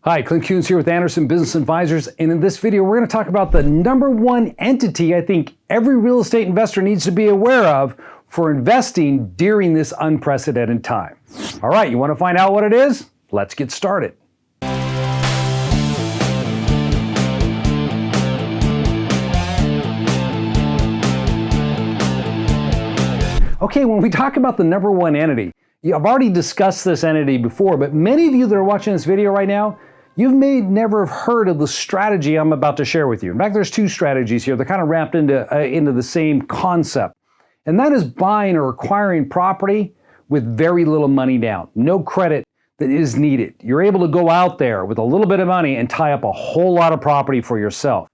Hi, Clint Kuhns here with Anderson Business Advisors, and in this video we're going to talk about the number one entity I think every real estate investor needs to be aware of for investing during this unprecedented time. All right, you want to find out what it is? Let's get started. Okay, when we talk about the number one entity, I've already discussed this entity before, but many of you that are watching this video right now, you may never have heard of the strategy I'm about to share with you. In fact, there's two strategies here. They're kind of wrapped into the same concept. And that is buying or acquiring property with very little money down, no credit that is needed. You're able to go out there with a little bit of money and tie up a whole lot of property for yourself.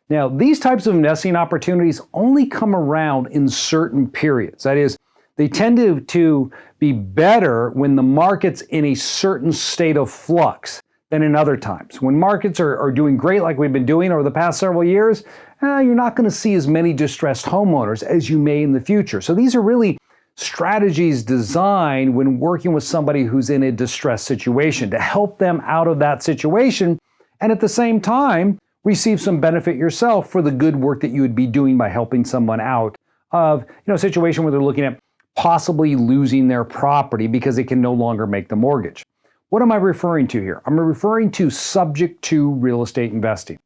Now, these types of investing opportunities only come around in certain periods. That is, they tend to be better when the market's in a certain state of flux than in other times. When markets are doing great like we've been doing over the past several years, you're not going to see as many distressed homeowners as you may in the future. So these are really strategies designed when working with somebody who's in a distressed situation to help them out of that situation and at the same time receive some benefit yourself for the good work that you would be doing by helping someone out of a situation where they're looking at possibly losing their property because they can no longer make the mortgage. What am I referring to here? I'm referring to subject to real estate investing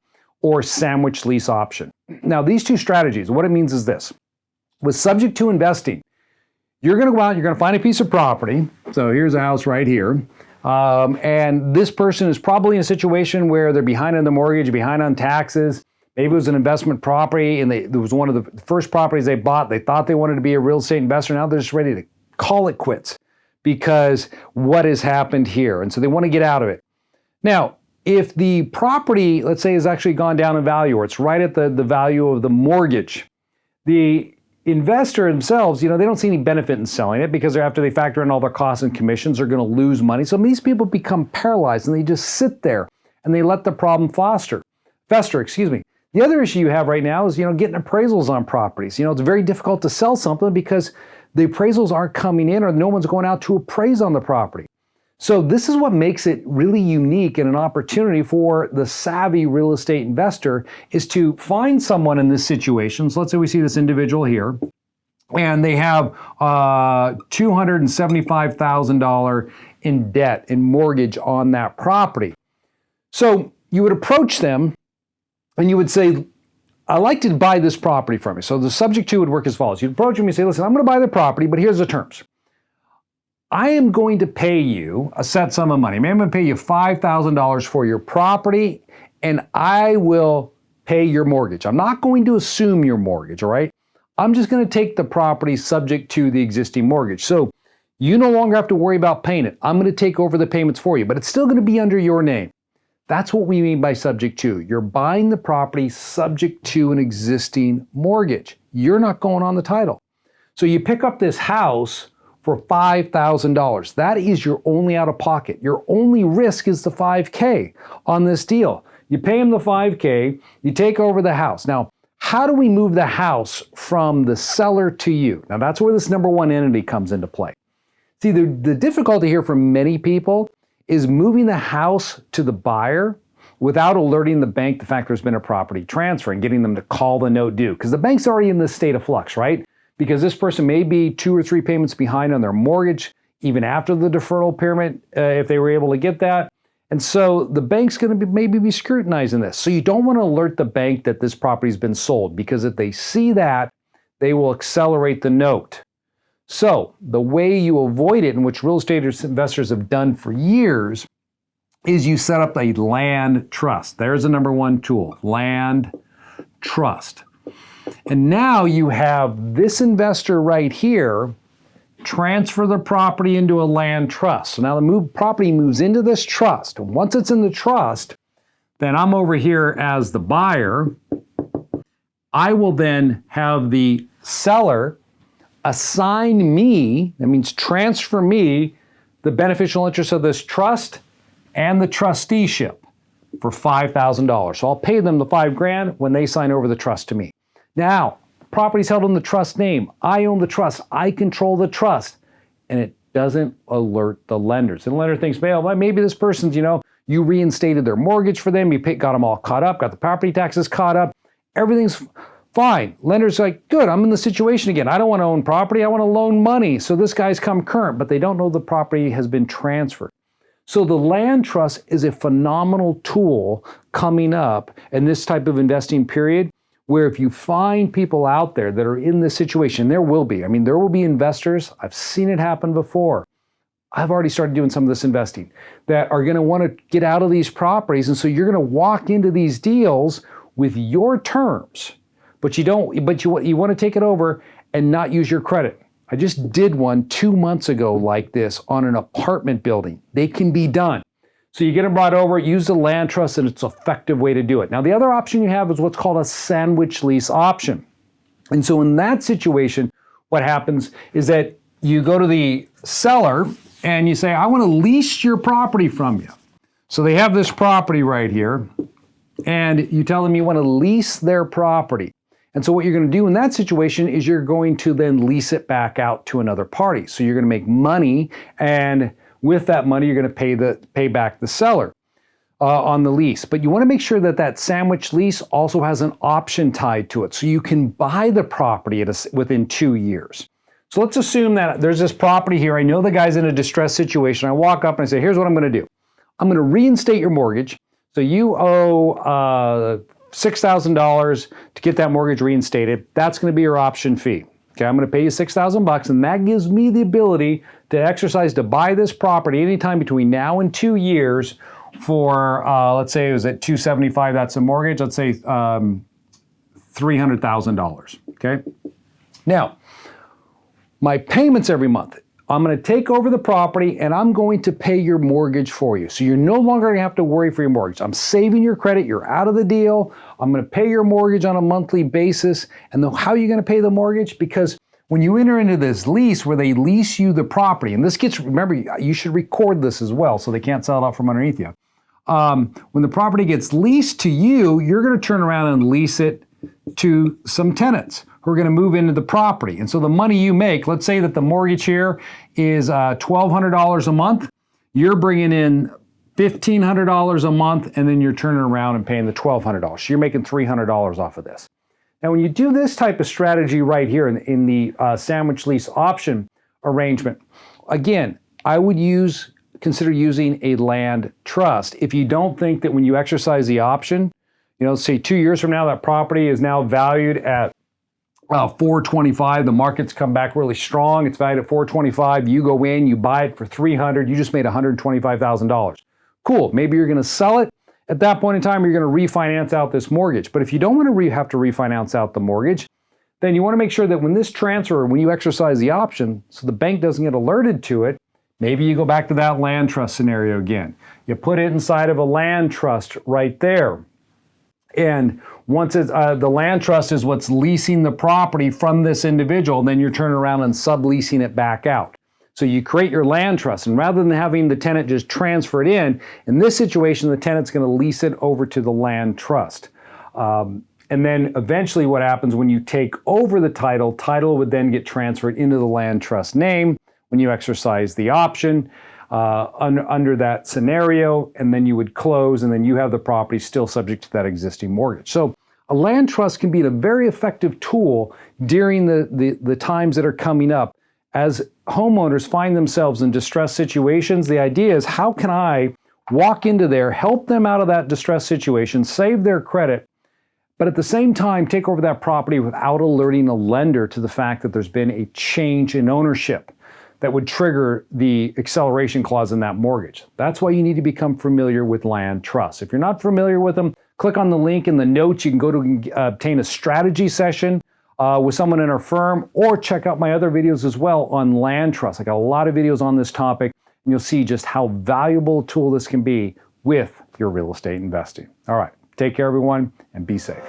or sandwich lease option. Now, these two strategies, what it means is this. With subject to investing, you're going to go out, you're going to find a piece of property. So here's a house right here. And this person is probably in a situation where they're behind on the mortgage, behind on taxes. Maybe it was an investment property and it was one of the first properties they bought. They thought they wanted to be a real estate investor. Now they're just ready to call it quits because what has happened here. And so they want to get out of it. Now, if the property, let's say, has actually gone down in value or it's right at the value of the mortgage, the investor themselves, they don't see any benefit in selling it because after they factor in all their costs and commissions, they're going to lose money. So these people become paralyzed and they just sit there and they let the problem fester. The other issue you have right now is, getting appraisals on properties. It's very difficult to sell something because the appraisals aren't coming in or no one's going out to appraise on the property. So this is what makes it really unique and an opportunity for the savvy real estate investor is to find someone in this situation. So let's say we see this individual here and they have $275,000 in debt and mortgage on that property. So you would approach them and you would say, I'd like to buy this property from you. So the subject to would work as follows. You'd approach them and say, listen, I'm going to buy the property, but here's the terms. I am going to pay you a set sum of money. I'm going to pay you $5,000 for your property, and I will pay your mortgage. I'm not going to assume your mortgage, all right? I'm just going to take the property subject to the existing mortgage. So you no longer have to worry about paying it. I'm going to take over the payments for you, but it's still going to be under your name. That's what we mean by subject to. You're buying the property subject to an existing mortgage. You're not going on the title. So you pick up this house for $5,000. That is your only out of pocket. Your only risk is the $5K on this deal. You pay them the $5K, you take over the house. Now, how do we move the house from the seller to you? Now, that's where this number one entity comes into play. See, the difficulty here for many people is moving the house to the buyer without alerting the bank the fact there's been a property transfer and getting them to call the note due. Because the bank's already in this state of flux, right? Because this person may be 2 or 3 payments behind on their mortgage, even after the deferral payment, if they were able to get that. And so the bank's going to maybe be scrutinizing this. So you don't want to alert the bank that this property's been sold, because if they see that, they will accelerate the note. So the way you avoid it, and which real estate investors have done for years, is you set up a land trust. There's the number one tool, land trust. And now you have this investor right here transfer the property into a land trust. So now the property moves into this trust. And once it's in the trust, then I'm over here as the buyer. I will then have the seller assign me, that means transfer me, the beneficial interest of this trust and the trusteeship for $5,000. So I'll pay them the $5,000 when they sign over the trust to me. Now, the property's held in the trust name. I own the trust. I control the trust. And it doesn't alert the lenders. And the lender thinks, well, maybe this person's, You reinstated their mortgage for them. You got them all caught up, got the property taxes caught up. Everything's fine. Lender's like, good, I'm in the situation again. I don't want to own property. I want to loan money. So this guy's come current, but they don't know the property has been transferred. So the land trust is a phenomenal tool coming up in this type of investing period, where if you find people out there that are in this situation, there will be. I mean, there will be investors. I've seen it happen before. I've already started doing some of this investing that are going to want to get out of these properties. And so you're going to walk into these deals with your terms, but you want to take it over and not use your credit. I just did one 2 months ago like this on an apartment building. They can be done. So you get them brought over, use the land trust, and it's an effective way to do it. Now, the other option you have is what's called a sandwich lease option. And so in that situation, what happens is that you go to the seller and you say, I want to lease your property from you. So they have this property right here, and you tell them you want to lease their property. And so what you're going to do in that situation is you're going to then lease it back out to another party. So you're going to make money, and with that money, you're going to pay back the seller on the lease. But you want to make sure that that sandwich lease also has an option tied to it, so you can buy the property within 2 years. So let's assume that there's this property here. I know the guy's in a distressed situation. I walk up and I say, here's what I'm going to do. I'm going to reinstate your mortgage. So you owe $6,000 to get that mortgage reinstated. That's going to be your option fee. Okay, I'm going to pay you $6,000, and that gives me the ability to exercise to buy this property anytime between now and 2 years for, let's say it was at $275. That's a mortgage. Let's say $300,000. Okay. Now, my payments every month. I'm going to take over the property and I'm going to pay your mortgage for you. So you're no longer going to have to worry for your mortgage. I'm saving your credit. You're out of the deal. I'm going to pay your mortgage on a monthly basis. And how are you going to pay the mortgage? Because when you enter into this lease where they lease you the property, and this gets, remember, you should record this as well so they can't sell it out from underneath you. When the property gets leased to you, you're going to turn around and lease it to some tenants who are going to move into the property. And so the money you make, let's say that the mortgage here is $1,200 a month, you're bringing in $1,500 a month, and then you're turning around and paying the $1,200. So you're making $300 off of this. Now, when you do this type of strategy right here in the sandwich lease option arrangement, again, I would consider using a land trust. If you don't think that when you exercise the option, say 2 years from now, that property is now valued at $425. The market's come back really strong. It's valued at $425. You go in, you buy it for $300. You just made $125,000. Cool. Maybe you're going to sell it at that point in time, or you're going to refinance out this mortgage. But if you don't want to have to refinance out the mortgage, then you want to make sure that when you exercise the option, so the bank doesn't get alerted to it, maybe you go back to that land trust scenario again. You put it inside of a land trust right there. And once the land trust is what's leasing the property from this individual, then you're turning around and subleasing it back out. So you create your land trust, and rather than having the tenant just transfer it in this situation, the tenant's going to lease it over to the land trust. And then eventually what happens when you take over the title would then get transferred into the land trust name when you exercise the option. Under that scenario, and then you would close, and then you have the property still subject to that existing mortgage. So a land trust can be a very effective tool during the times that are coming up. As homeowners find themselves in distressed situations, the idea is, how can I walk into there, help them out of that distressed situation, save their credit, but at the same time take over that property without alerting a lender to the fact that there's been a change in ownership that would trigger the acceleration clause in that mortgage. That's why you need to become familiar with land trusts. If you're not familiar with them, click on the link in the notes. You can go to obtain a strategy session with someone in our firm, or check out my other videos as well on land trusts. I got a lot of videos on this topic, and you'll see just how valuable a tool this can be with your real estate investing. All right, take care everyone, and be safe.